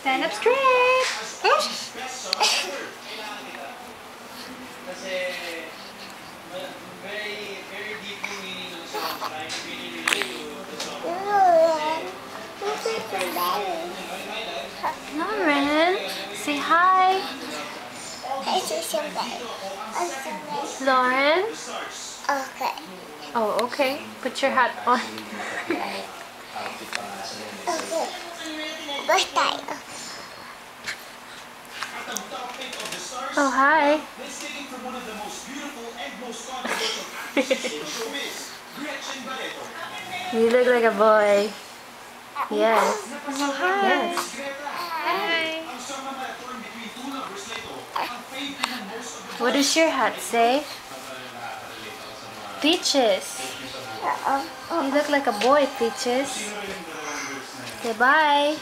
Stand up straight. Oops. Lauren, say hi. Lauren. Okay. Oh, okay. Put your hat on. Okay. Birthday. Oh, hi. You look like a boy. Yes. Oh, hi. Yes. Hi. What does your hat say? Peaches. You look like a boy, Peaches. Say bye.